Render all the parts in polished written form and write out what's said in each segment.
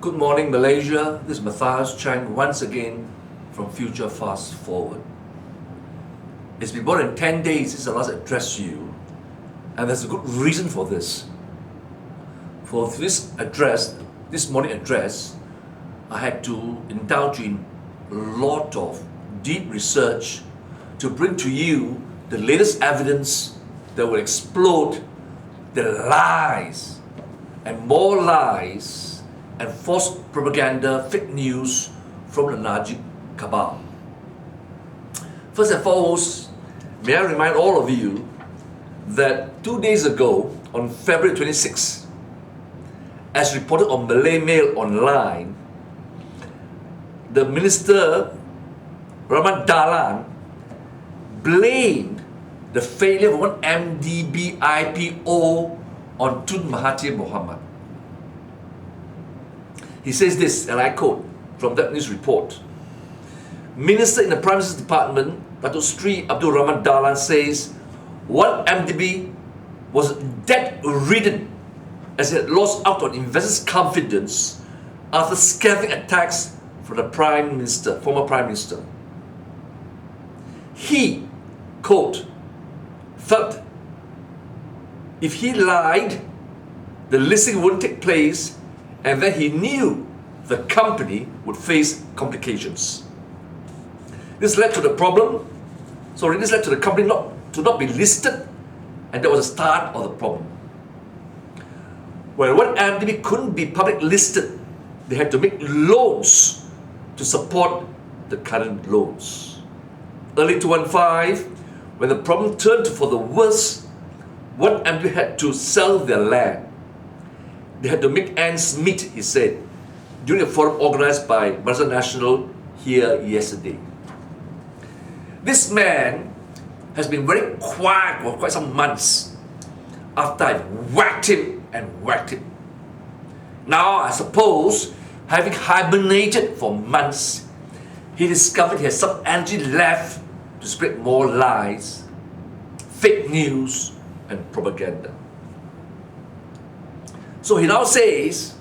Good morning, Malaysia. This is Matthias Chang once again from Future Fast Forward. It's been more than 10 days since I last addressed you, and there's a good reason for this. For this morning address, I had to indulge in a lot of deep research to bring to you the latest evidence that will explode the lies and more lies and false propaganda, fake news from the Najib cabal. First and foremost, may I remind all of you that 2 days ago, on February 26, as reported on Malay Mail Online, the Minister Rahmat Dahlan blamed the failure of one MDB IPO on Tun Mahathir Mohamad. He says this, and I quote from that news report. Minister in the Prime Minister's Department, Datuk Sri Abdul Rahman Dahlan says, one MDB was debt-ridden as it had lost out on investors' confidence after scathing attacks from the former Prime Minister. He, quote, felt if he lied, the listing wouldn't take place, and that he knew the company would face complications. This led to the company not be listed, and that was the start of the problem. When one MDB couldn't be public listed, they had to make loans to support the current loans. Early 2015, when the problem turned for the worse, one MDB had to sell their land. They had to make ends meet, he said, during a forum organized by Barisan Nasional here yesterday. This man has been very quiet for quite some months after I whacked him and whacked him. Now, I suppose, having hibernated for months, he discovered he has some energy left to spread more lies, fake news, and propaganda. So he now says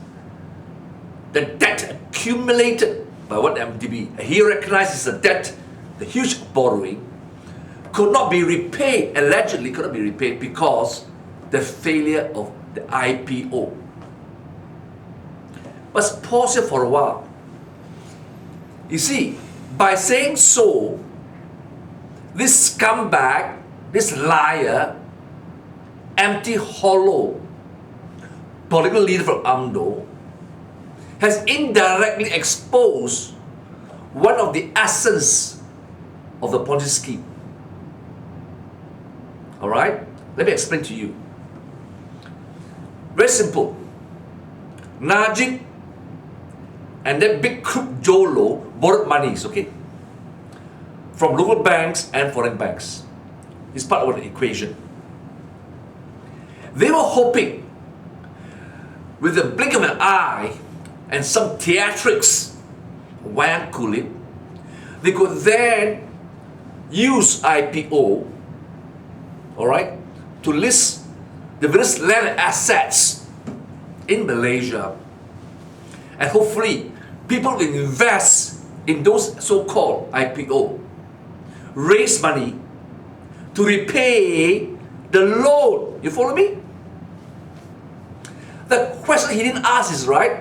the debt accumulated by one MDB, he recognizes the debt, the huge borrowing, could not be repaid, allegedly could not be repaid because the failure of the IPO. Let's pause here for a while. You see, by saying so, this scumbag, this liar, empty hollow political leader from UMNO has indirectly exposed one of the essence of the Ponzi scheme. Alright? Let me explain to you. Very simple. Najib and that big crook JhoLow borrowed monies, okay? From local banks and foreign banks. It's part of the equation. They were hoping, with the blink of an eye and some theatrics, wham kulit, they could then use IPO, alright, to list the various land and assets in Malaysia. And hopefully, people will invest in those so-called IPO, raise money to repay the loan. You follow me? The question he didn't ask is, right,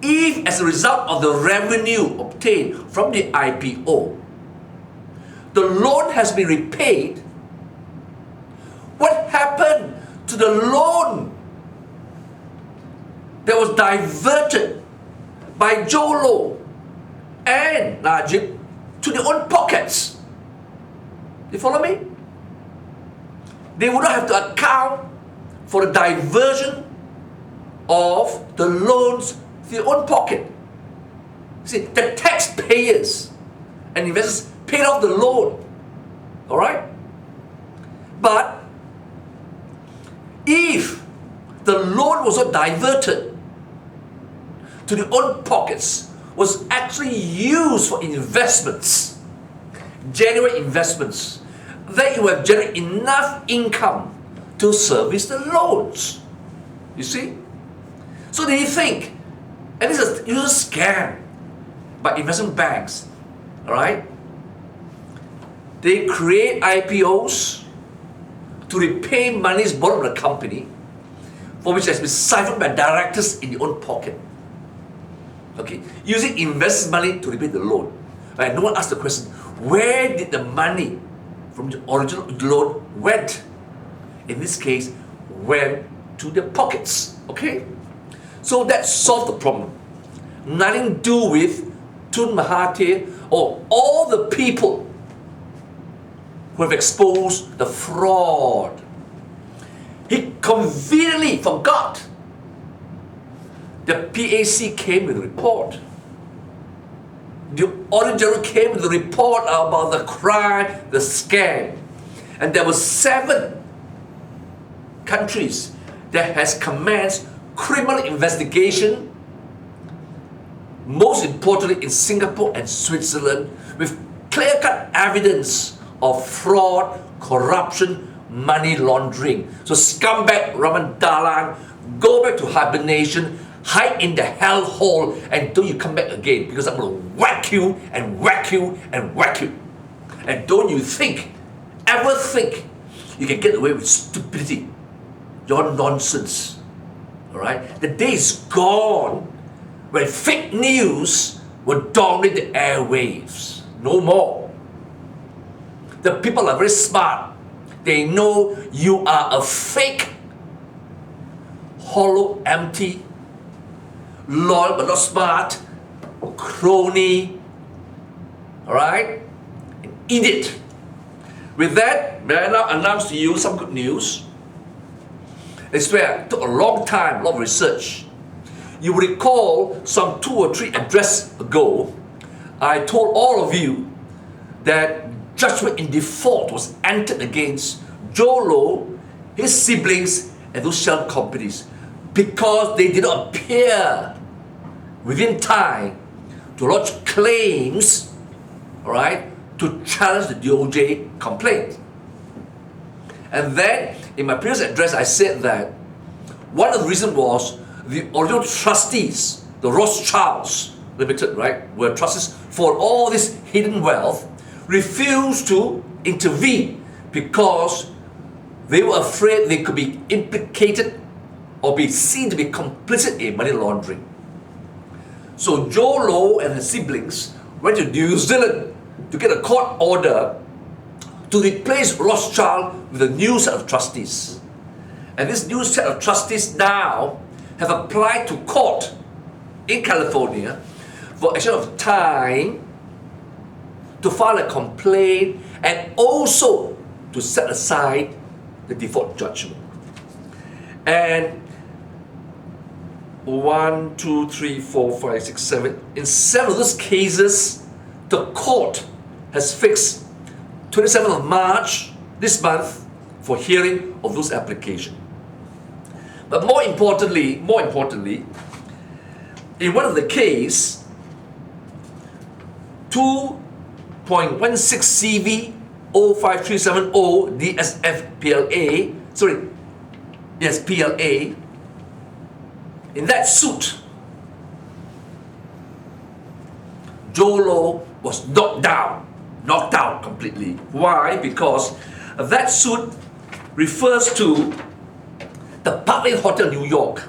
if as a result of the revenue obtained from the IPO, the loan has been repaid, what happened to the loan that was diverted by JhoLow and Najib to their own pockets? You follow me? They would not have to account for the diversion of the loans to their own pocket. See, the taxpayers and investors paid off the loan. Alright? But if the loan was not diverted to their own pockets, was actually used for investments, genuine investments, then you have generated enough income to service the loans. You see? So they think, and this is a usual scam by investment banks, all right? They create IPOs to repay monies borrowed from the company, for which has been siphoned by directors in their own pocket. Okay, using investors' money to repay the loan. Right? No one asked the question, where did the money from the original loan went? In this case, went to their pockets. Okay? So that solved the problem. Nothing to do with Tun Mahathir or all the people who have exposed the fraud. He conveniently forgot the PAC came with a report. The Auditor General came with a report about the crime, the scam. And there were 7 countries that has commenced criminal investigation, most importantly in Singapore and Switzerland, with clear-cut evidence of fraud, corruption, money laundering. So scumbag Raman Dalang, go back to hibernation, hide in the hellhole, and don't you come back again, because I'm going to whack you and whack you and whack you. And don't you ever think you can get away with stupidity. You're nonsense. Alright? The day is gone when fake news will dominate the airwaves. No more. The people are very smart. They know you are a fake, hollow, empty, loyal but not smart, crony, alright? An idiot. With that, may I now announce to you some good news. It's where it took a long time, a lot of research. You will recall some 2 or 3 addresses ago, I told all of you that judgment in default was entered against JhoLow, his siblings, and those shell companies because they did not appear within time to lodge claims, all right, to challenge the DOJ complaint. And then, in my previous address, I said that one of the reasons was the original trustees, the Rothschilds Limited, right, were trustees for all this hidden wealth, refused to intervene because they were afraid they could be implicated or be seen to be complicit in money laundering. So JhoLow and his siblings went to New Zealand to get a court order to replace Rothschild with a new set of trustees. And this new set of trustees now have applied to court in California for action of time to file a complaint and also to set aside the default judgment. And 1, 2, 3, 4, 5, 6, 7. In 7 of those cases, the court has fixed 27th of March this month for hearing of those applications. But more importantly, in one of the case, 2.16 CV 05370 DSF PLA, PLA, in that suit, JhoLow was knocked out completely. Why? Because that suit refers to the Park Lane Hotel, New York,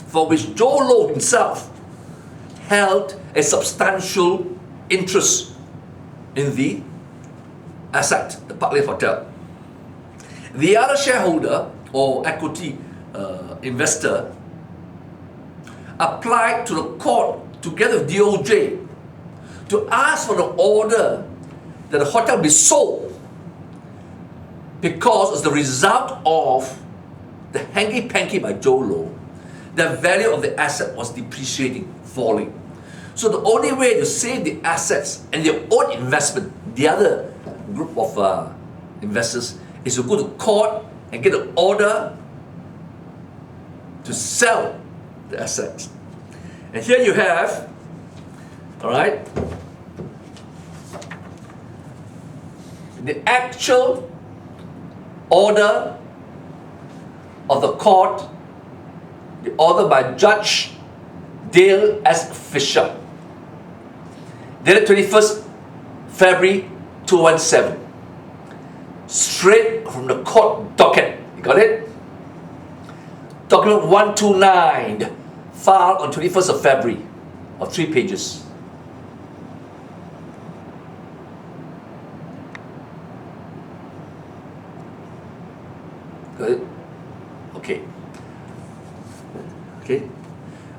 for which JhoLow himself held a substantial interest in the asset, the Park Lane Hotel. The other shareholder or equity investor applied to the court together with DOJ to ask for the order that the hotel be sold because as the result of the hanky-panky by JhoLow, the value of the asset was depreciating, falling. So the only way to save the assets and their own investment, the other group of investors, is to go to court and get an order to sell the assets. And here you have, all right, the actual order of the court The order by Judge Dale S. Fisher, dated 21st February 2017. Straight from the court docket. You got it? Document 129, filed on 21st of February, of 3 pages. Got it? Okay. Okay.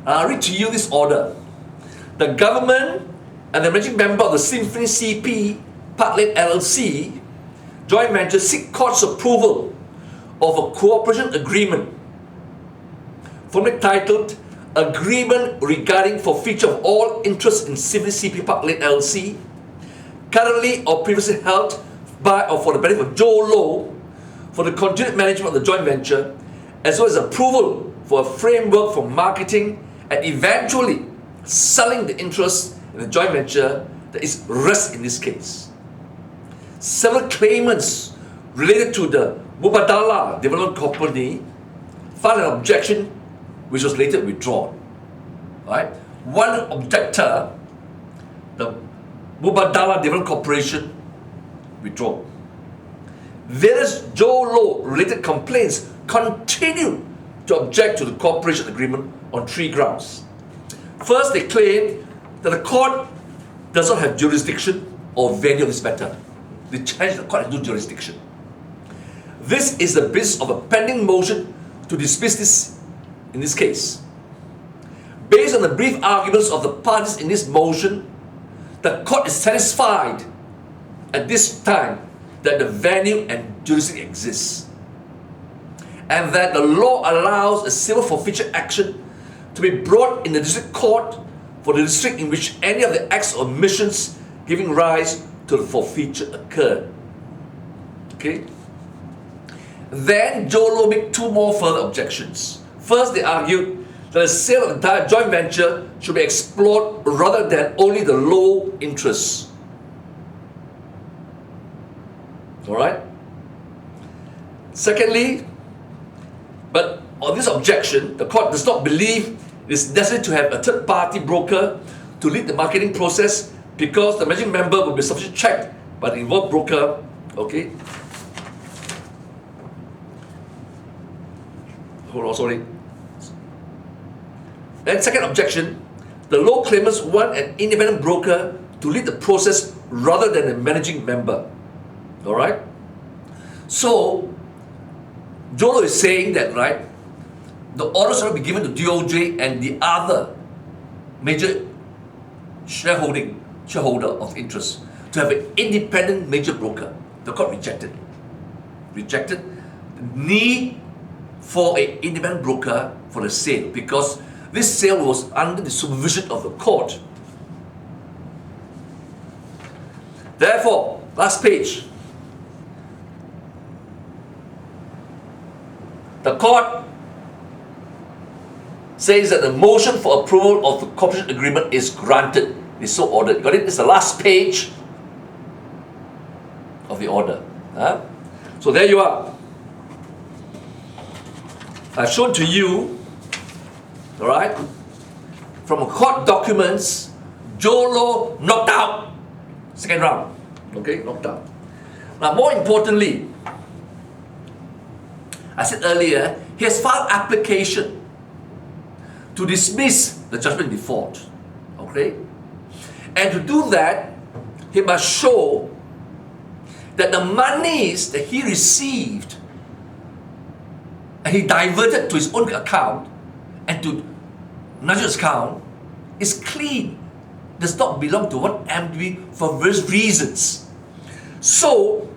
I'll read to you this order. The government and the managing member of the Symphony CP Park Lane LLC joint venture seek court's approval of a cooperation agreement formally titled Agreement Regarding Forfeiture of All Interest in Symphony CP Park Lane LLC, currently or previously held by or for the benefit of JhoLow for the continued management of the joint venture, as well as approval for a framework for marketing and eventually selling the interest in the joint venture that is rest in this case. Several claimants related to the Mubadala Development Company filed an objection which was later withdrawn. Right? One objector, the Mubadala Development Corporation, withdrawn. Various JhoLow related complaints continue to object to the cooperation agreement on 3 grounds. First, they claim that the court does not have jurisdiction or venue of this matter. They challenge the court has no jurisdiction. This is the basis of a pending motion to dismiss this in this case. Based on the brief arguments of the parties in this motion, the court is satisfied at this time that the venue and jurisdiction exists, and that the law allows a civil forfeiture action to be brought in the district court for the district in which any of the acts or omissions giving rise to the forfeiture occurred. Okay? Then JhoLow made 2 more further objections. First, they argued that the sale of the entire joint venture should be explored rather than only the low interest. Alright? Secondly, but on this objection, the court does not believe it is necessary to have a third-party broker to lead the marketing process because the managing member will be sufficiently checked by the involved broker. Okay? Hold on, sorry. Then second objection, the law claimants want an independent broker to lead the process rather than a managing member. Alright? So, JhoLow is saying that, right, the orders will be given to DOJ and the other major shareholder of interest to have an independent major broker. The court rejected the need for an independent broker for the sale because this sale was under the supervision of the court. Therefore, last page. The court says that the motion for approval of the cooperation agreement is granted. It's so ordered. You got it? It's the last page of the order. So there you are. I've shown to you, all right, from court documents, JhoLow knocked out. Second round. Okay, knocked out. Now, more importantly, I said earlier, he has filed application to dismiss the judgment in default. Okay? And to do that, he must show that the monies that he received and he diverted to his own account and to Najib's account is clean, does not belong to one entity for various reasons. So,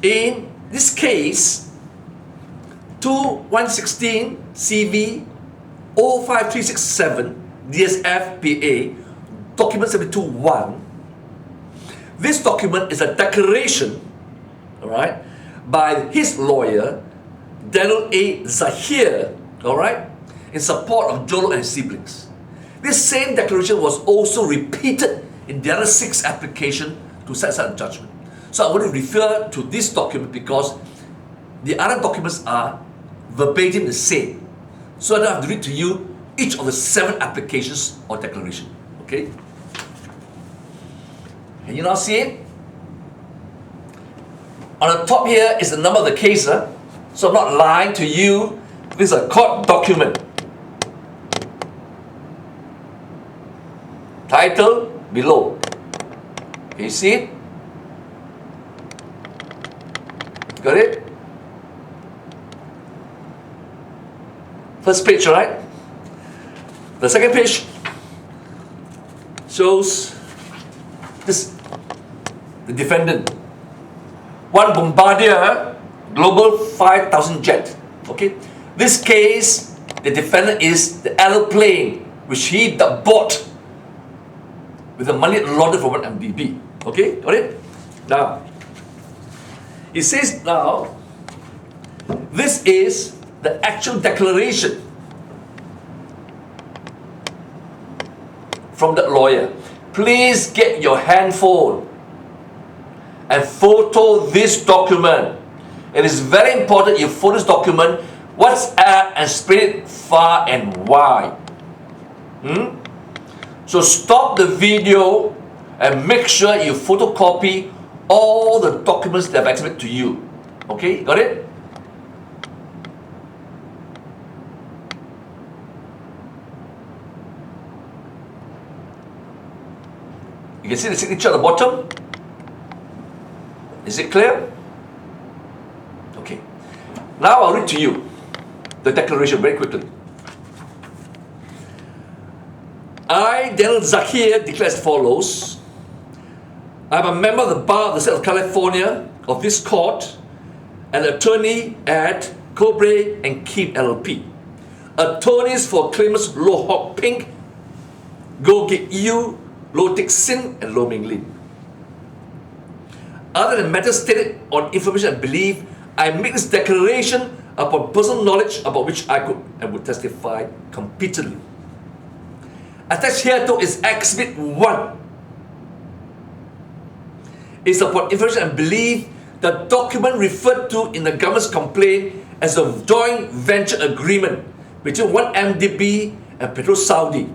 in this case, 2116 CV 05367 DSF PA document 721. This document is a declaration, all right, by his lawyer Daniel A. Zahir, all right, in support of JhoLow and his siblings. This same declaration was also repeated in the other 6 applications to set aside the judgment. So I want to refer to this document because the other documents are verbatim the same. so I don't have to read to you each of the 7 applications or declaration. Okay? Can you now see it? On the top here is the number of the case, so I'm not lying to you. This is a court document. Title below. Can you see it? Got it? First page, right? The second page shows this, the defendant. One Bombardier Global 5000 jet. Okay? This case, the defendant is the aeroplane which he bought with the money laundered from an MDB. Okay? Got it? Now, it says now, this is the actual declaration from the lawyer. Please get your handphone and photo this document. It is very important you photo this document, WhatsApp, and spread it far and wide. So stop the video and make sure you photocopy all the documents that I've exhibited to you. Okay, got it? You can see the signature at the bottom. Is it clear? Okay. Now I'll read to you the declaration very quickly. I, Daniel Zakir, declare as follows. I am a member of the Bar of the State of California of this court and attorney at Cobre and Keem LLP. Attorneys for claimants Loh Hock Ping, Goh Gik Yew, Loh Tik Sin, and Loh Ming Lin. Other than matters stated on information and belief, I make this declaration upon personal knowledge about which I could and would testify competently. Attached hereto is Exhibit 1. It's upon information and belief the document referred to in the government's complaint as a joint venture agreement between 1MDB and Petro Saudi,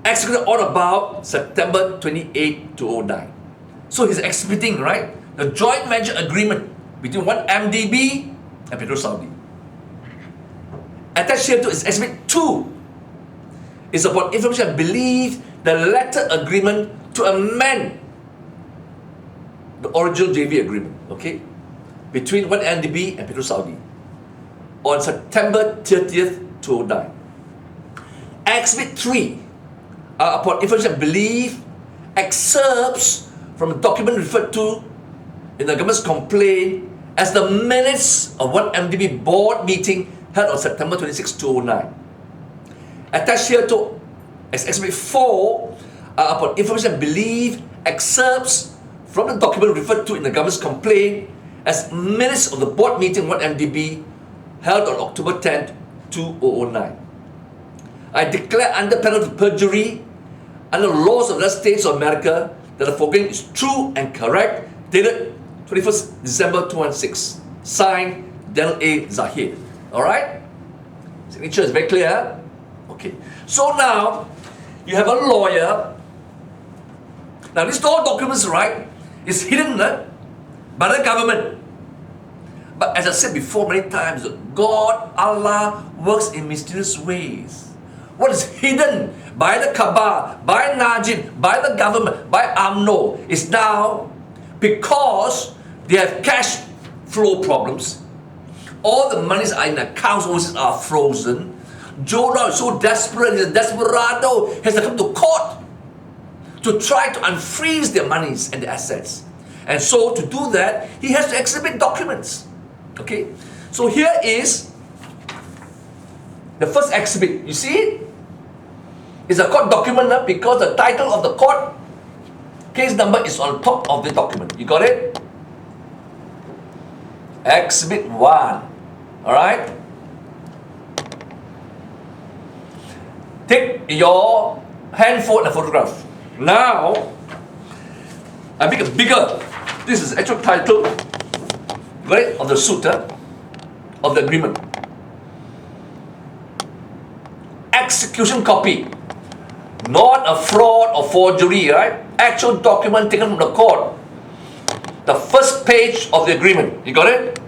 executed on about September 28, 2009. So he's exhibiting, right, the joint venture agreement between 1MDB and Petro Saudi. Attached here to is Exhibit 2. It's upon information and belief the letter agreement to amend the original JV agreement, okay, between 1MDB and Petro Saudi on September 30th, 2009. Exhibit 3 are upon information and belief excerpts from the document referred to in the government's complaint as the minutes of 1MDB board meeting held on September 26, 2009. Attached here to as Exhibit 4 are upon information and belief excerpts from the document referred to in the government's complaint as minutes of the board meeting 1MDB held on October 10, 2009. I declare under penalty of perjury, under the laws of the United States of America, that the foregoing is true and correct, dated 21st December 2016. Signed, Daniel A. Zahir. Alright? Signature is very clear. Okay. So now, you have a lawyer. Now, these all documents, right, is hidden by the government. But as I said before many times, God, Allah, works in mysterious ways. What is hidden by the Kaaba, by Najib, by the government, by UMNO is now because they have cash flow problems. All the monies are in accounts overseas are frozen. JhoLow is so desperate, he's a desperado, has to come to court to try to unfreeze their monies and their assets. And so to do that, he has to exhibit documents. Okay? So here is the first exhibit. You see it? It's a court document because the title of the court case number is on top of the document. You got it? Exhibit 1. Alright? Take your handphone and photograph. Now, I make it bigger. This is the actual title, right, of the suit, of the agreement. execution copy, not a fraud or forgery, right? Actual document taken from the court. The first page of the agreement. You got it?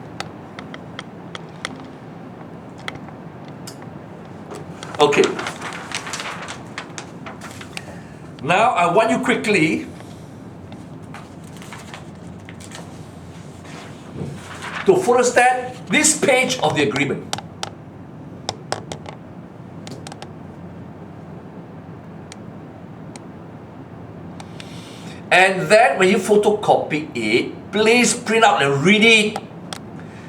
Okay. Now I want you quickly to photostat this page of the agreement. And then when you photocopy it, please print out and read it.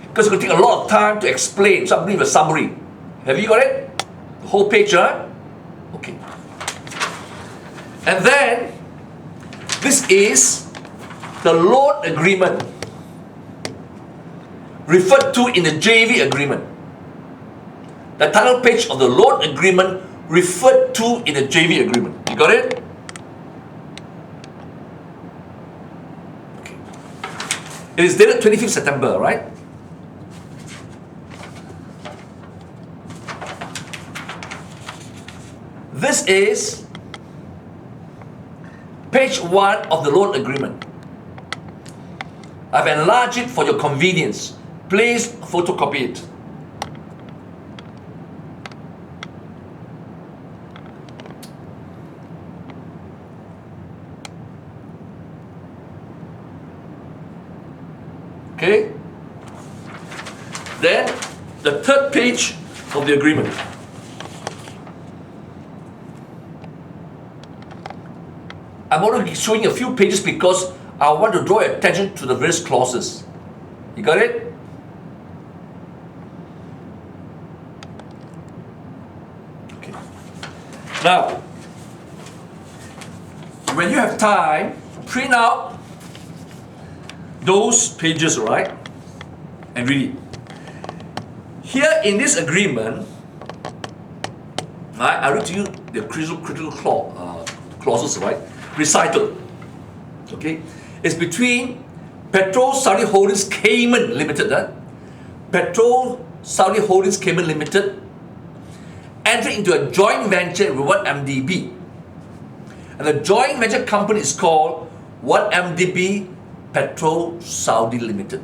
Because it's going to take a lot of time to explain. So I'm doing a summary. Have you got it? The whole page, huh? Okay. And then, this is the loan agreement referred to in the JV agreement. The title page of the loan agreement referred to in the JV agreement. You got it? Okay. It is dated 25th September, right? This is page 1 of the loan agreement. I've enlarged it for your convenience. Please photocopy it. Okay? Then, the third page of the agreement. I'm only showing you a few pages because I want to draw your attention to the various clauses. You got it? Okay. Now, when you have time, print out those pages, right? And read it. Here in this agreement, I read to you the critical clauses, right? Recital. Okay? It's between Petrol Saudi Holdings Cayman Limited, Petrol Saudi Holdings Cayman Limited entered into a joint venture with 1MDB. And the joint venture company is called 1MDB Petrol Saudi Limited.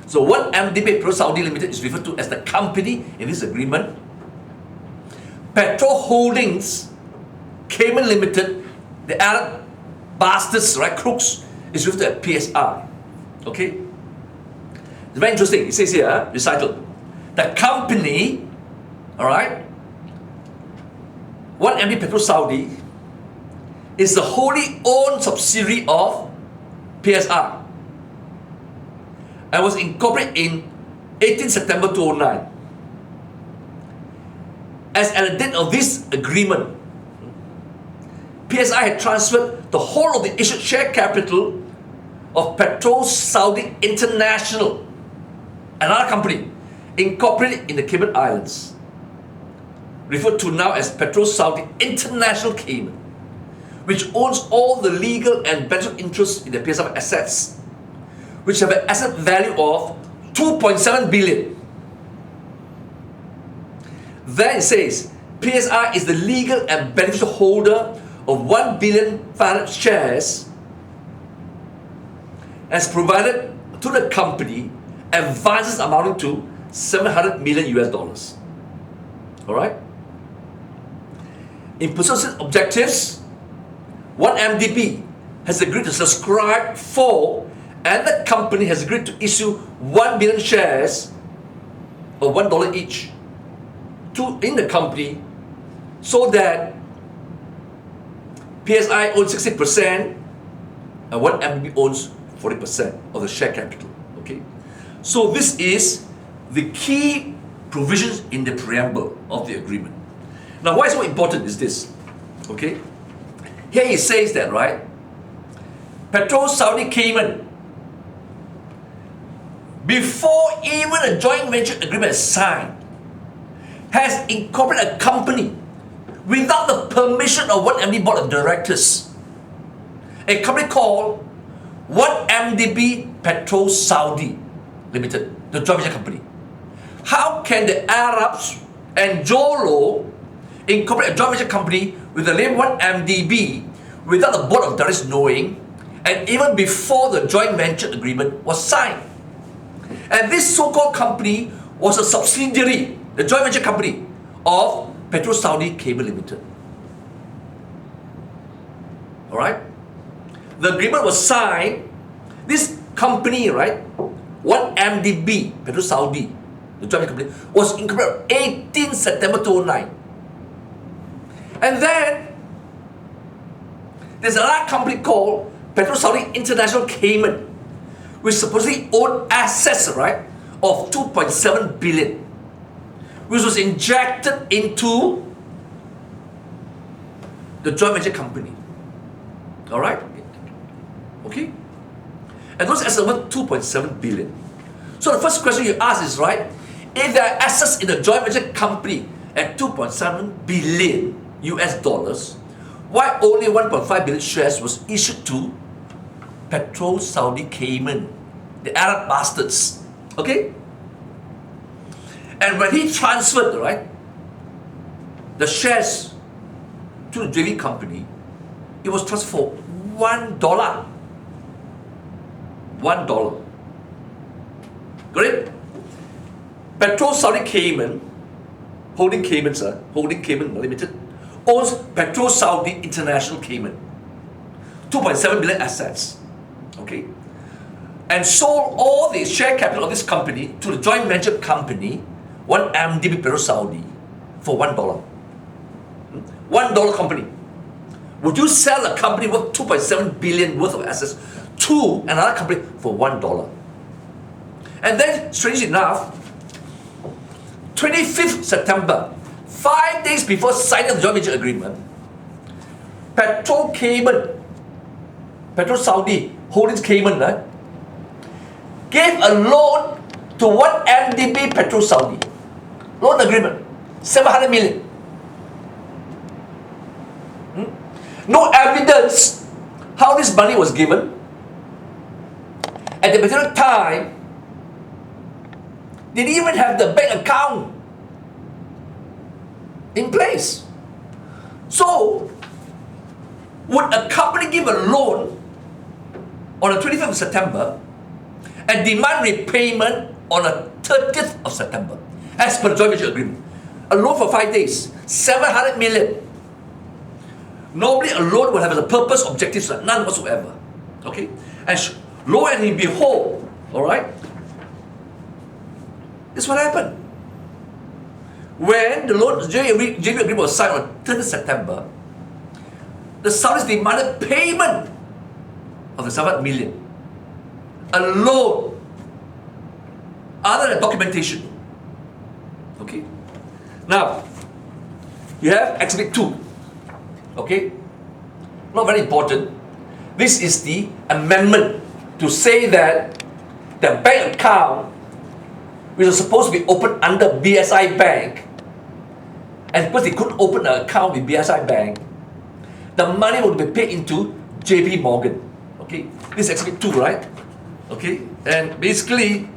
So 1MDB Petrol Saudi Limited is referred to as the company in this agreement. Petrol Holdings Cayman Limited, the Arab bastards, right, crooks, is referred to as PSR. Okay? It's very interesting. It says here, recital. The company, alright, 1MD Petrol Saudi is the wholly owned subsidiary of PSR and was incorporated in 18 September 2009. As at the date of this agreement, PSI had transferred the whole of the issued share capital of Petrol Saudi International, another company incorporated in the Cayman Islands, referred to now as Petrol Saudi International Cayman, which owns all the legal and beneficial interests in the PSI assets, which have an asset value of 2.7 billion. Then it says, PSI is the legal and beneficial holder of 1 billion 500 shares, has provided to the company advances amounting to $700 million US. Alright? In pursuit of objectives, 1MDB has agreed to subscribe for, and the company has agreed to issue 1 billion shares of $1 each in the company, so that PSI owns 60% and 1MDB owns 40% of the share capital. Okay, so this is the key provisions in the preamble of the agreement. Now, why it's so important is this. Okay, here it says that, right, Petrol Saudi Cayman, before even a joint venture agreement is signed, has incorporated a company without the permission of 1MDB board of directors, a company called 1MDB Petrol Saudi Limited, the joint venture company. How can the Arabs and JhoLow incorporate a joint venture company with the name 1MDB without the board of directors knowing, and even before the joint venture agreement was signed. And this so-called company was a subsidiary, the joint venture company of SaudiKing Limited. Alright? The agreement was signed. This company, right, 1MDB, Saudi, the joint venture company, was incorporated 18 September 2009. And then there's another company called Saudi International Cayman, which supposedly owned assets, right, of 2.7 billion, which was injected into the joint venture company. All right? Okay? And those assets were 2.7 billion. So the first question you ask is, right, if there are assets in the joint venture company at 2.7 billion US dollars, why only 1.5 billion shares was issued to SaudiKing, the Arab bastards? Okay? And when he transferred, right, the shares to the JV company, it was transferred for $1. $1. Got it? SaudiKing, Holding Cayman Limited, owns Saudi International Cayman, 2.7 billion assets. Okay? And sold all the share capital of this company to the joint venture company, 1MDB Saudi, for $1. $1 company. Would you sell a company worth 2.7 billion worth of assets to another company for $1? And then, strangely enough, 25th September, 5 days before signing the joint venture agreement, Saudi Holdings Cayman, right, gave a loan to 1MDB Saudi. Loan agreement, 700 million. No evidence how this money was given. At the particular time, they didn't even have the bank account in place. So, would a company give a loan on the 25th of September and demand repayment on the 30th of September, as per the joint venture agreement? A loan for 5 days, 700 million. Normally a loan will have a purpose, objectives, none whatsoever. Okay? And lo and behold, alright, this is what happened. When the loan JV agreement was signed on 30th September, the Saudis demanded payment of the 700 million. A loan, other than documentation. Okay? Now, you have Exhibit 2. Okay? Not very important. This is the amendment to say that the bank account, which was supposed to be opened under BSI Bank, and because they couldn't open an account with BSI Bank, the money would be paid into JP Morgan. Okay? This is Exhibit 2, right? Okay? And basically,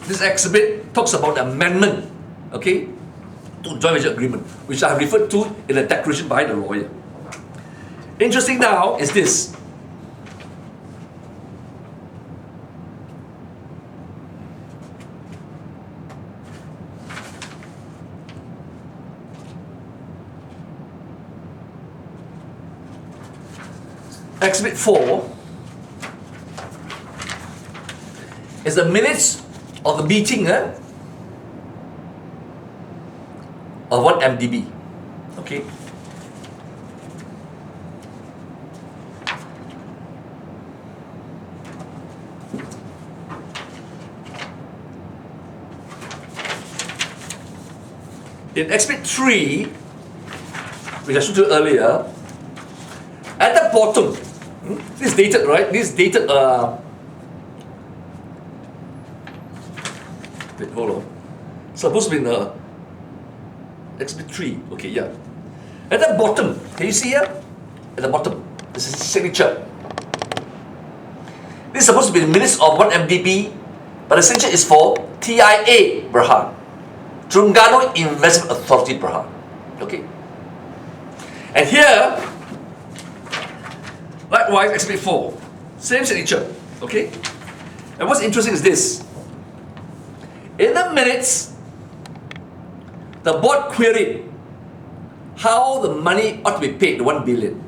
this exhibit talks about the amendment, okay, to joint venture agreement, which I have referred to in the declaration by the lawyer. Interesting now is this. Exhibit 4 is the minutes of the meeting of 1MDB. Okay. In Exhibit 3, which I showed you earlier, at the bottom, this is dated, right? This is dated, wait, hold on. Supposed to be in Exhibit 3, okay, yeah. At the bottom, can you see here? At the bottom, this is signature. This is supposed to be the minutes of 1MDB, but the signature is for TIA Berhad, Terengganu Investment Authority Berhad. Okay? And here, likewise, Exhibit 4. Same signature. Okay? And what's interesting is this. In the minutes, the board queried how the money ought to be paid, the 1 billion.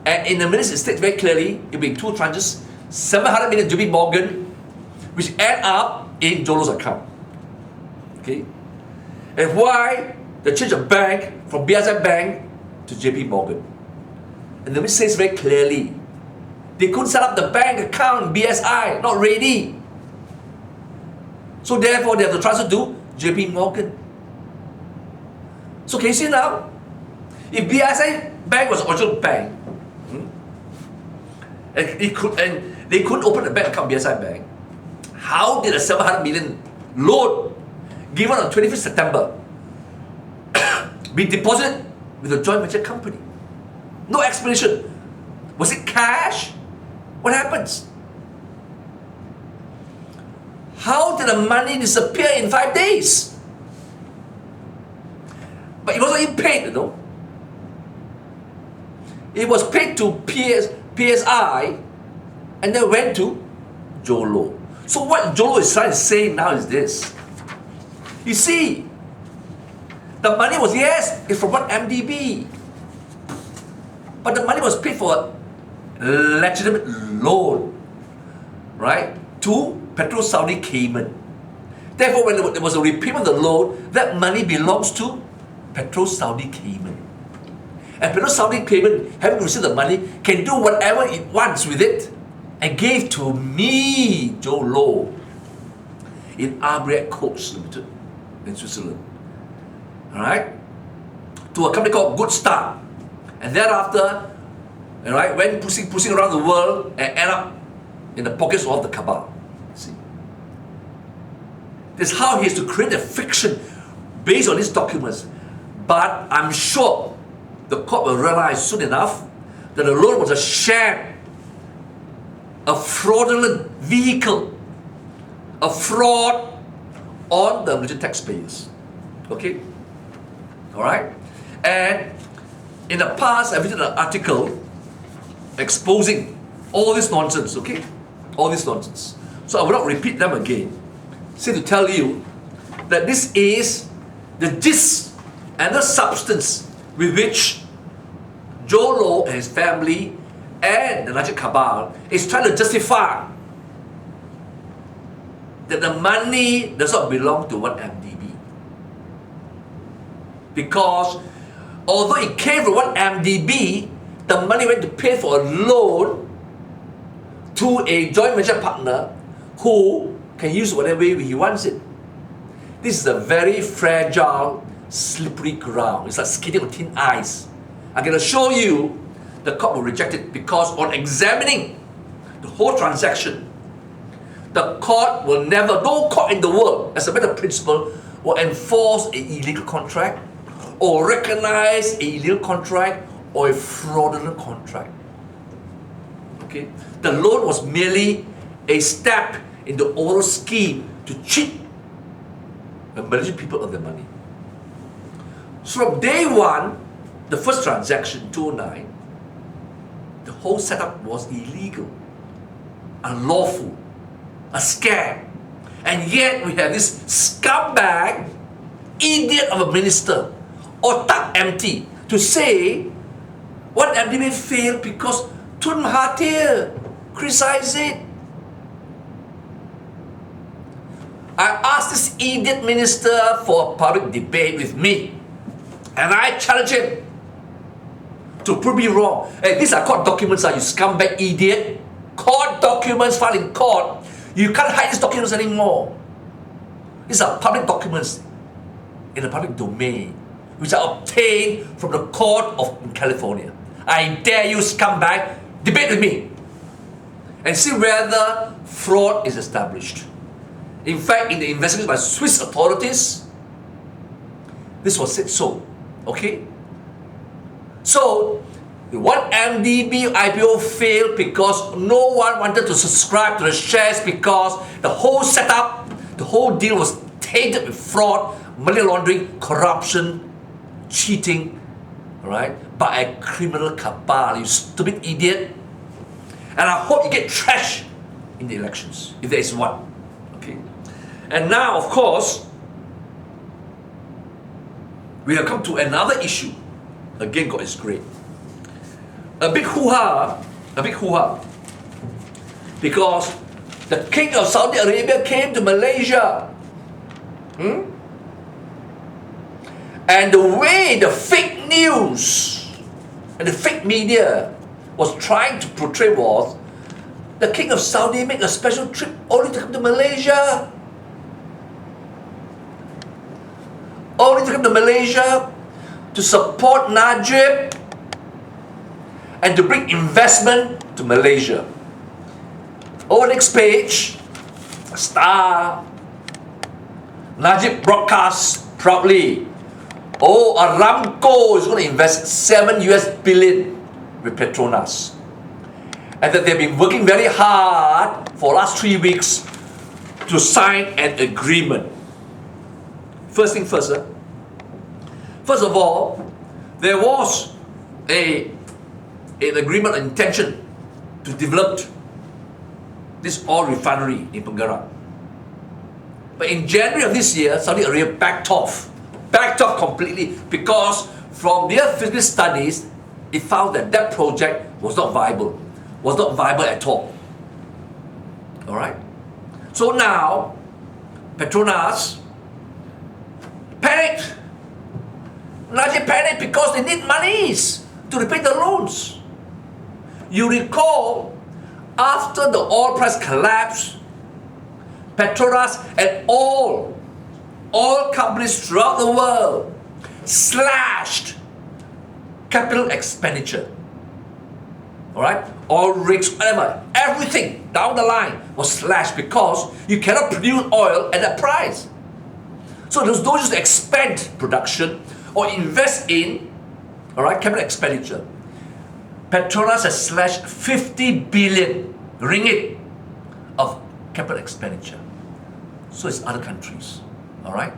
And in the minutes, it states very clearly, it will be 2 tranches, 700 million JP Morgan, which end up in JhoLow's account. Okay? And why the change of bank from BSI Bank to JP Morgan? And the minutes says very clearly, they couldn't set up the bank account, BSI, not ready. So therefore, they have to transfer to JP Morgan. So can you see now? If BSI Bank was original bank, and they couldn't open a bank account BSI Bank, how did a 700 million loan given on 25th September be deposited with a joint venture company? No explanation. Was it cash? What happens? How did the money disappear in 5 days? But it wasn't even paid, you know. It was paid to PSI and then went to JhoLow. So what JhoLow is trying to say now is this. You see, the money was, yes, it's from one MDB. But the money was paid for a legitimate loan, right, to SaudiKing. Therefore, when there was a repayment of the loan, that money belongs to SaudiKing. And SaudiKing, having received the money, can do whatever it wants with it and gave to me, JhoLow, in Arbriet Coach Limited in Switzerland. Alright? To a company called Good Start. And thereafter, alright, went pushing around the world and end up in the pockets of the cabal. See? This is how he has to create a fiction based on these documents. But I'm sure the court will realize soon enough that the loan was a sham, a fraudulent vehicle, a fraud on the Malaysian taxpayers. Okay? Alright? And in the past, I've written an article exposing all this nonsense, okay? All this nonsense. So I will not repeat them again. Say to tell you that this is the gist and the substance with which JhoLow and his family and the Najib cabal is trying to justify that the money does not belong to one MDB. Because although it came from one MDB, the money went to pay for a loan to a joint venture partner who can use whatever way he wants it. This is a very fragile, slippery ground. It's like skating on thin ice. I'm going to show you the court will reject it because on examining the whole transaction, the court will never, no court in the world, as a matter of principle, will enforce an illegal contract or recognize an illegal contract or a fraudulent contract. Okay? The loan was merely a step in the overall scheme to cheat the Malaysian people of their money. So from day one, the first transaction, 2009, the whole setup was illegal, unlawful, a scam. And yet we have this scumbag, idiot of a minister, otak empty, to say what MDB failed because Tun Mahathir criticized it. I asked this idiot minister for a public debate with me, and I challenge him to prove me wrong. Hey, these are court documents, you scumbag idiot. Court documents filed in court. You can't hide these documents anymore. These are public documents in the public domain, which are obtained from the court of California. I dare you, scumbag, debate with me and see whether fraud is established. In fact, in the investigation by Swiss authorities, this was said so. Okay? So, the one MDB IPO failed because no one wanted to subscribe to the shares because the whole setup, the whole deal was tainted with fraud, money laundering, corruption, cheating, alright, by a criminal cabal, you stupid idiot. And I hope you get trashed in the elections, if there is one. Okay. And now, of course, we have come to another issue. Again, God is great. A big hoo-ha, because the king of Saudi Arabia came to Malaysia. And the way the fake news and the fake media was trying to portray was, the king of Saudi made a special trip only to come to Malaysia. Only to come to Malaysia to support Najib and to bring investment to Malaysia. Over next page, star. Najib broadcasts proudly. Oh, Aramco is going to invest $7 billion with Petronas. And that they've been working very hard for the last 3 weeks to sign an agreement. First thing first, first of all, there was an agreement, an intention to develop this oil refinery in Pengerang. But in January of this year, Saudi Arabia backed off completely, because from their feasibility studies, it found that that project was not viable at all. Alright? So now, Petronas panicked. Najib panicked because they need monies to repay the loans. You recall, after the oil price collapsed, Petronas and all oil companies throughout the world slashed capital expenditure. Alright? Oil rigs, whatever, everything down the line was slashed because you cannot produce oil at that price. So there's no use to expand production or invest in, alright, capital expenditure. Petronas has slashed 50 billion ringgit of capital expenditure. So it's other countries, alright?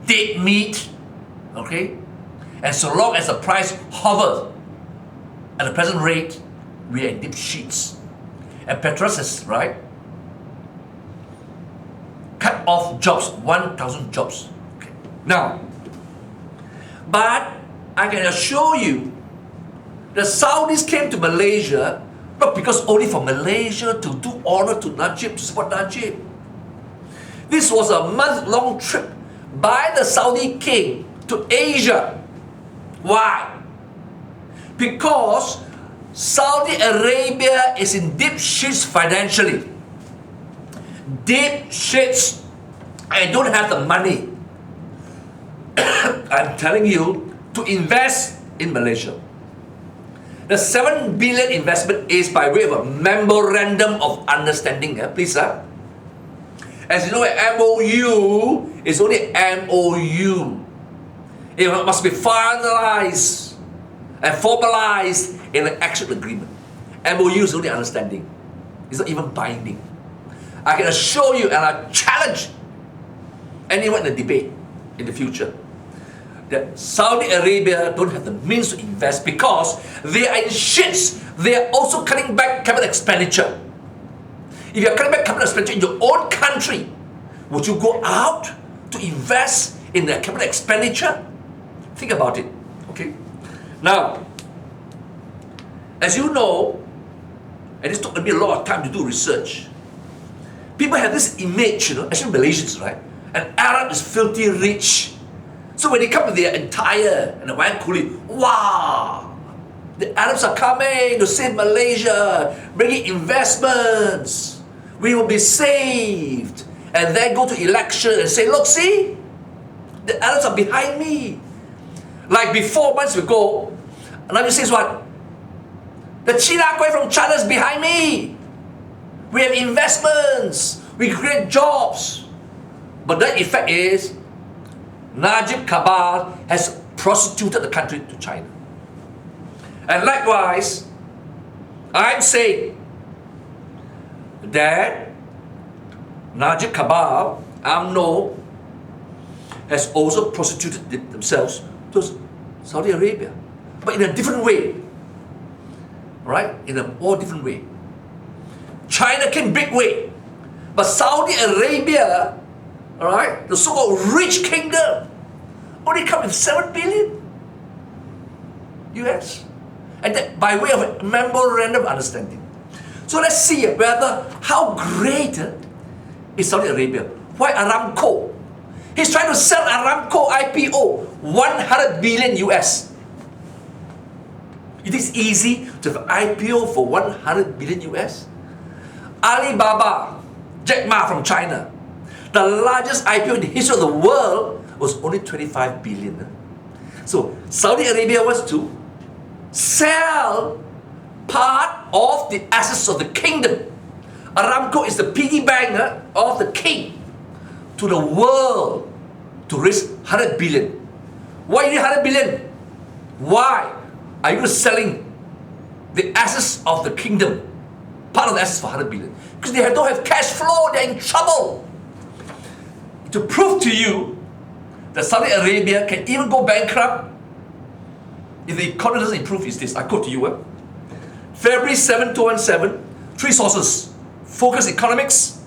Dead meat, okay? And so long as the price hovers at the present rate, we are in deep sheets. And Petronas has, right, cut off jobs, 1,000 jobs. Okay. Now, but I can assure you, the Saudis came to Malaysia not because only for Malaysia to do honor to Najib, to support Najib. This was a month-long trip by the Saudi king to Asia. Why? Because Saudi Arabia is in deep shits financially. Deep shits. I don't have the money. I'm telling you to invest in Malaysia. The 7 billion investment is by way of a memorandum of understanding. Please, as you know, an MOU is only MOU. It must be finalized and formalized in an actual agreement. MOU is only understanding. It's not even binding. I can assure you, and I challenge anyone in the debate in the future, that Saudi Arabia don't have the means to invest because they are in shits. They are also cutting back capital expenditure. If you are cutting back capital expenditure in your own country, would you go out to invest in the capital expenditure? Think about it. Okay. Now, as you know, and this took me a lot of time to do research, people have this image, especially Malaysians, right? An Arab is filthy rich. So when they come with their attire and the wine coolie, wow, the Arabs are coming to save Malaysia, bringing investments. We will be saved. And then go to election and say, look, see, the Arabs are behind me. Like before, months ago, Najib says what? The China Kuai from China is behind me. We have investments. We create jobs. But the effect is, Najib cabal has prostituted the country to China. And likewise, I'm saying that Najib cabal, UMNO, has also prostituted themselves to Saudi Arabia. but in a different way. Right? In a more different way. China came big way, but Saudi Arabia, all right, the so-called rich kingdom, only come with 7 billion US, and that by way of a memorandum of understanding. So let's see whether how great is Saudi Arabia. Why Aramco? He's trying to sell Aramco IPO 100 billion US. It is easy to have an IPO for 100 billion US. Alibaba, Jack Ma from China, the largest IPO in the history of the world was only 25 billion. So Saudi Arabia wants to sell part of the assets of the kingdom. Aramco is the piggy bank of the king to the world to raise 100 billion. Why you need 100 billion? Why are you selling the assets of the kingdom, part of the assets for 100 billion? Because they don't have cash flow, they're in trouble. To prove to you that Saudi Arabia can even go bankrupt if the economy doesn't improve is this. I quote to you. February 7, 2017, 3 sources. Focus Economics,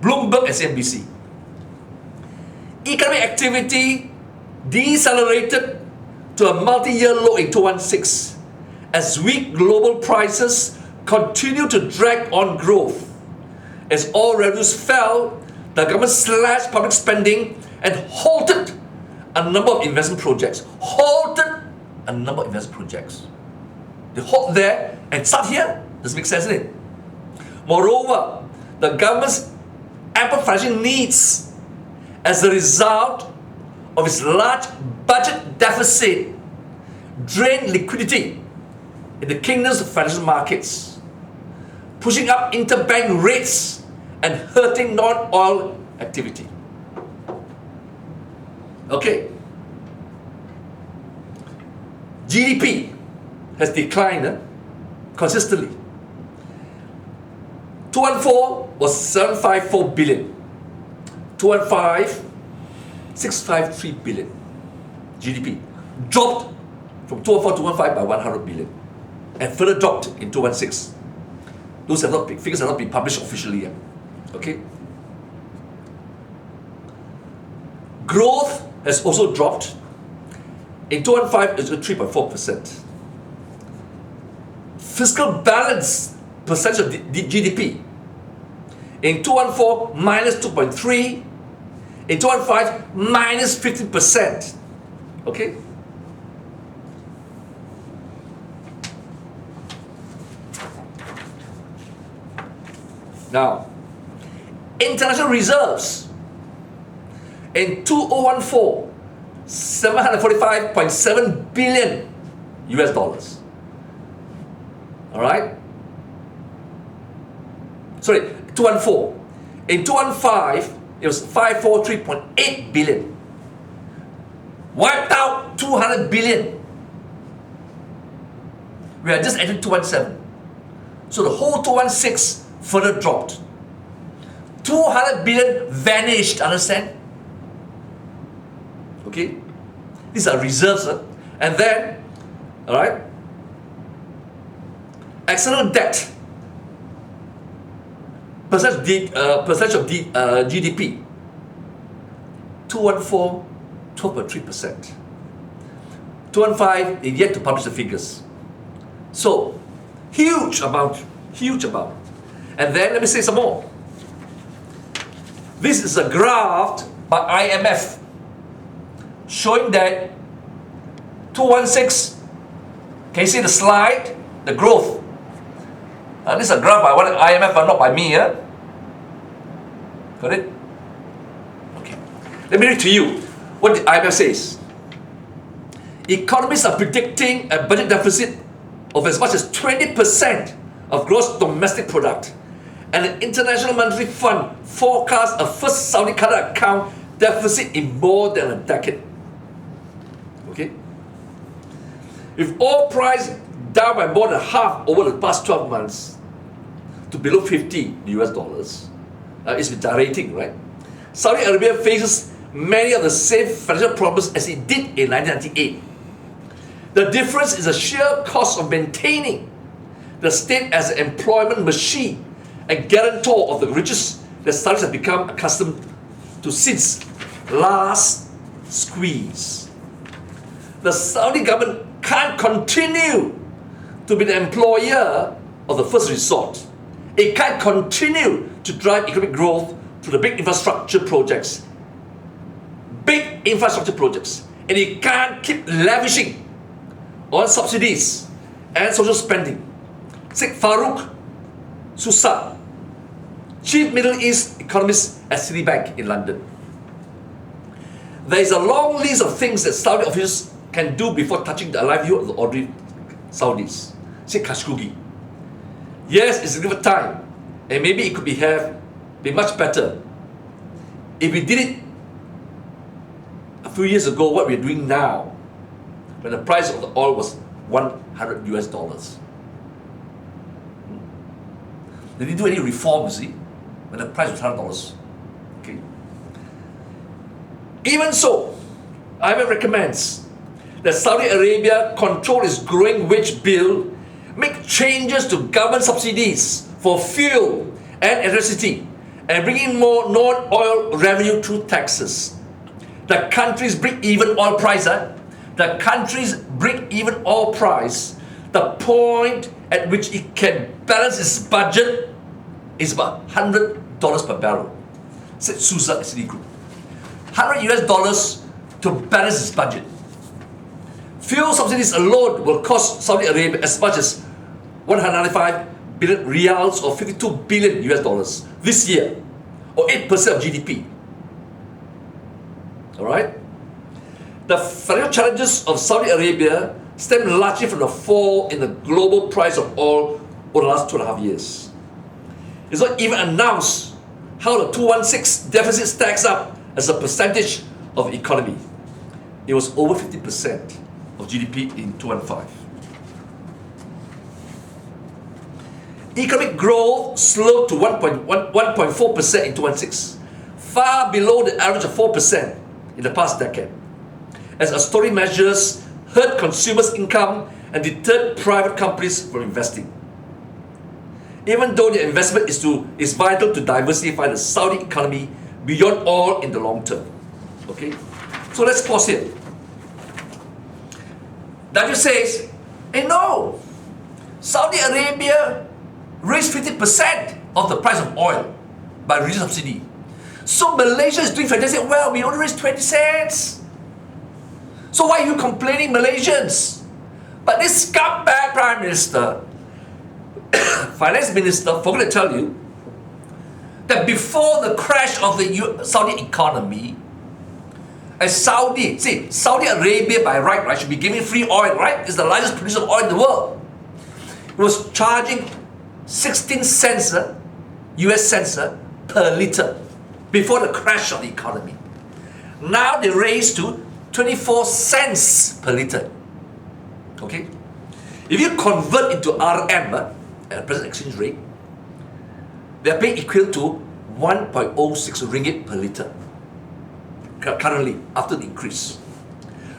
Bloomberg and CNBC. Economic activity decelerated to a multi-year low in 2016 as weak global prices continue to drag on growth. As all revenues fell, the government slashed public spending and halted a number of investment projects. They halt there and start here. Doesn't make sense, isn't it? Moreover, the government's ample financial needs as a result of its large budget deficit drained liquidity in the kingdom's financial markets, pushing up interbank rates and hurting non-oil activity. Okay. GDP has declined consistently. 2014 was 754 billion. 2015, 653 billion. GDP dropped from 2004 to 2015 by 100 billion and further dropped in 2016. Those figures have not been published officially yet. Okay. Growth has also dropped. In 2015, it's 3.4%. Fiscal balance percentage of GDP. In 2014, minus 2.3. In 2015, minus 15%. Okay? Now, international reserves in 2014, 745.7 billion US dollars. All right? Sorry, 2014. In 2015, it was 543.8 billion. Wiped out 200 billion. We are just entering 2017. So the whole 2016 further dropped. 200 billion vanished, understand? Okay? These are reserves. And then, all right, external debt, percentage of GDP, 2014, 12.3%. 2015, they yet to publish the figures. So, huge amount. And then, let me say some more. This is a graph by IMF showing that 2016, can you see the slide? The growth. This is a graph by one IMF, but not by me. Got it? Okay. Let me read to you what the IMF says. Economists are predicting a budget deficit of as much as 20% of gross domestic product. And the International Monetary Fund forecasts a first Saudi current account deficit in more than a decade. Okay? With oil price down by more than half over the past 12 months to below 50 US dollars, it's been gyrating, right? Saudi Arabia faces many of the same financial problems as it did in 1998. The difference is the sheer cost of maintaining the state as an employment machine and guarantor of the riches that Saudis have become accustomed to since last squeeze. The Saudi government can't continue to be the employer of the first resort. It can't continue to drive economic growth through the big infrastructure projects. And it can't keep lavishing on subsidies and social spending. Sheikh Farouk Susa, Chief Middle East Economist at Citibank in London. There is a long list of things that Saudi officials can do before touching the livelihood of the ordinary Saudis. Said Khashoggi. Yes, it's a different time, and maybe it could be much better if we did it a few years ago. What we're doing now, when the price of the oil was $100. They didn't do any reform, see, when the price was $100. Okay. Even so, IMF recommends that Saudi Arabia control its growing wage bill, make changes to government subsidies for fuel and electricity, and bring in more non-oil revenue through taxes. The country's break-even oil price, the point at which it can balance its budget is about $100 per barrel, said Sousa Citigroup. $100 to balance its budget. Fuel subsidies alone will cost Saudi Arabia as much as 195 billion riyals or $52 billion this year, or 8% of GDP. Alright? The financial challenges of Saudi Arabia stem largely from the fall in the global price of oil over the last 2.5 years. It's not even announced how the 2016 deficit stacks up as a percentage of the economy. It was over 50% of GDP in 2015. Economic growth slowed to 1.4% in 2016, far below the average of 4% in the past decade, as austerity measures hurt consumers' income and deterred private companies from investing. Even though their investment is vital to diversify the Saudi economy beyond oil in the long term. Okay? So let's pause here. Najib says, hey no, Saudi Arabia raised 50% of the price of oil by reducing subsidy. So Malaysia is doing fantastic. Well, we only raised 20 cents. So why are you complaining, Malaysians? But this scumbag Prime Minister, Finance Minister, forgot to tell you that before the crash of the Saudi economy, Saudi Arabia by right should be giving free oil, right? It's the largest producer of oil in the world. It was charging 16 cents, US cents per liter before the crash of the economy. Now they raised to 24 cents per liter. Okay? If you convert into RM at the present exchange rate, they are paying equal to 1.06 ringgit per liter currently after the increase.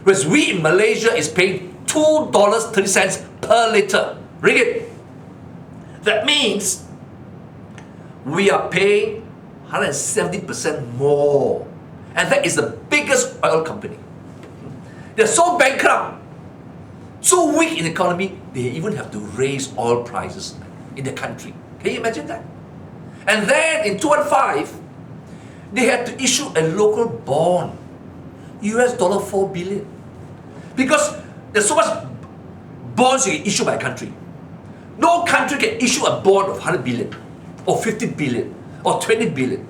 Whereas we in Malaysia is paying $2.30 per liter ringgit. That means we are paying 170% more. And that is the biggest oil company. They're so bankrupt, so weak in the economy, they even have to raise oil prices in the country. Can you imagine that? And then in 2005, they had to issue a local bond, $4 billion. Because there's so much bonds you can issue by a country. No country can issue a bond of 100 billion, or 50 billion, or 20 billion,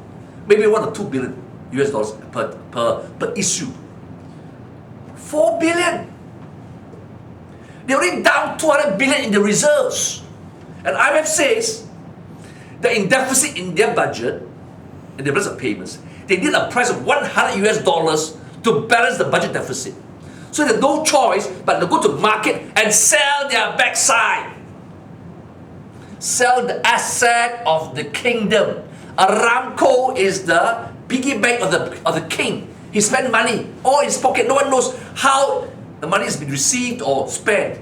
maybe $1 or $2 billion per issue. 4 billion. They're already down 200 billion in the reserves. And IMF says that in deficit in their budget, in their balance of payments, they need a price of $100 to balance the budget deficit. So they have no choice but to go to market and sell their backside. Sell the asset of the kingdom. Aramco is the piggy bank of the king. He spent money all in his pocket. No one knows how the money has been received or spent,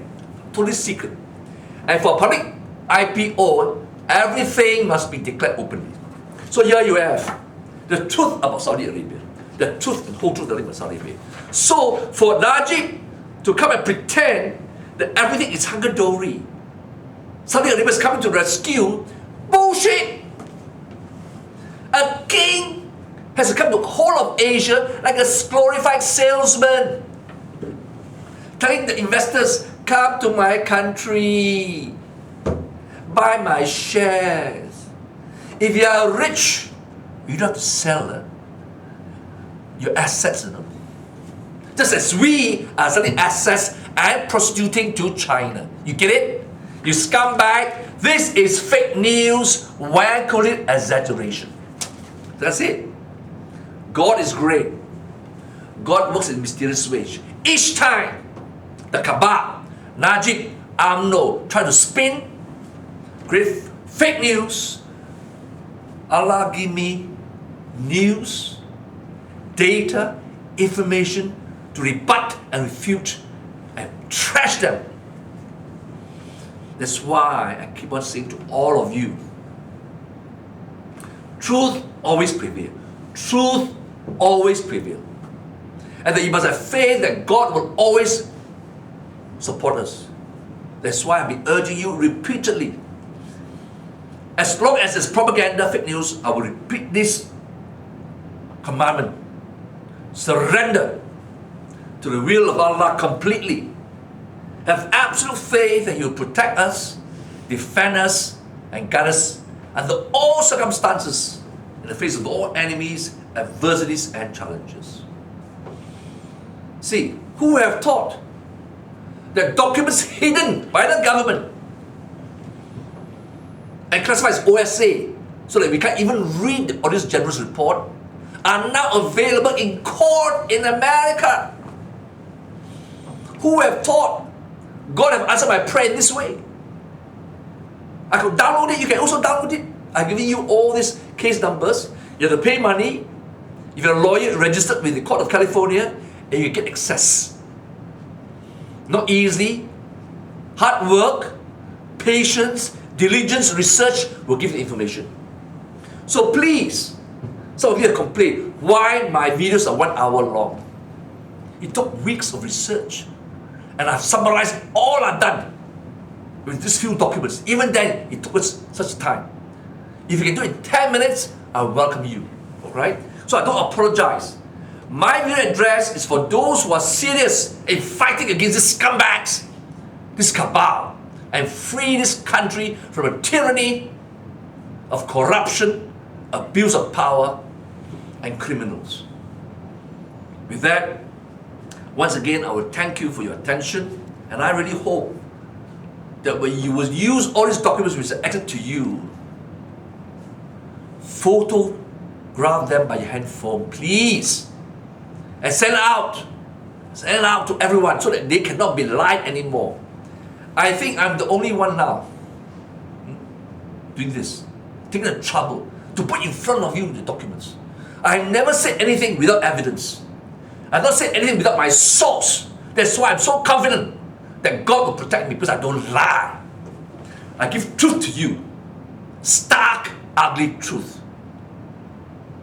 totally secret. And for public IPO, everything must be declared openly. So here you have the truth about Saudi Arabia, the truth and whole truth about Saudi Arabia. So for Najib to come and pretend that everything is hunky-dory, Saudi Arabia is coming to rescue, bullshit! A king has come to the whole of Asia like a glorified salesman, telling the investors, come to my country, buy my shares. If you are rich, you don't have to sell your assets, Just as we are selling assets and prostituting to China. You get it? You scumbag. This is fake news. Why call it exaggeration? That's it. God is great. God works in mysterious ways. Each time the Kaaba, Najib, Amno try to spin, create fake news, Allah give me news, data, information to rebut and refute and trash them. That's why I keep on saying to all of you, truth always prevails. Truth always prevails. And that you must have faith that God will always support us. That's why I've been urging you repeatedly. As long as there's propaganda, fake news, I will repeat this commandment. Surrender to the will of Allah completely. Have absolute faith that He will protect us, defend us, and guide us under all circumstances in the face of all enemies, adversities, and challenges. See, who have taught that documents hidden by the government and classified as OSA so that we can't even read the Auditor General's report are now available in court in America? Who have taught God have answered my prayer in this way? I could download it. You can also download it. I'm giving you all these case numbers. You have to pay money. If you're a lawyer registered with the Court of California, and you get access. Not easy. Hard work, patience, diligence, research will give the information. So please, some of you have complained why my videos are 1 hour long. It took weeks of research, and I've summarized all I've done with these few documents. Even then, it took us such time. If you can do it in 10 minutes, I welcome you. Alright? So I don't apologize. My video address is for those who are serious in fighting against these scumbags, this cabal, and free this country from a tyranny of corruption, abuse of power, and criminals. With that, once again, I will thank you for your attention, and I really hope that when you will use all these documents which are acted to you, photograph them by your handphone, please, and send it out to everyone so that they cannot be lied anymore. I think I'm the only one now doing this, taking the trouble to put in front of you the documents. I have never said anything without evidence. I've not said anything without my source. That's why I'm so confident that God will protect me, because I don't lie. I give truth to you. Stark, ugly truth.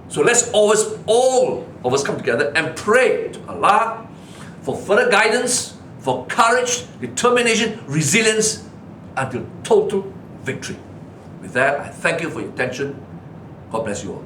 So let's always, all of us, come together and pray to Allah for further guidance, for courage, determination, resilience, until total victory. With that, I thank you for your attention. God bless you all.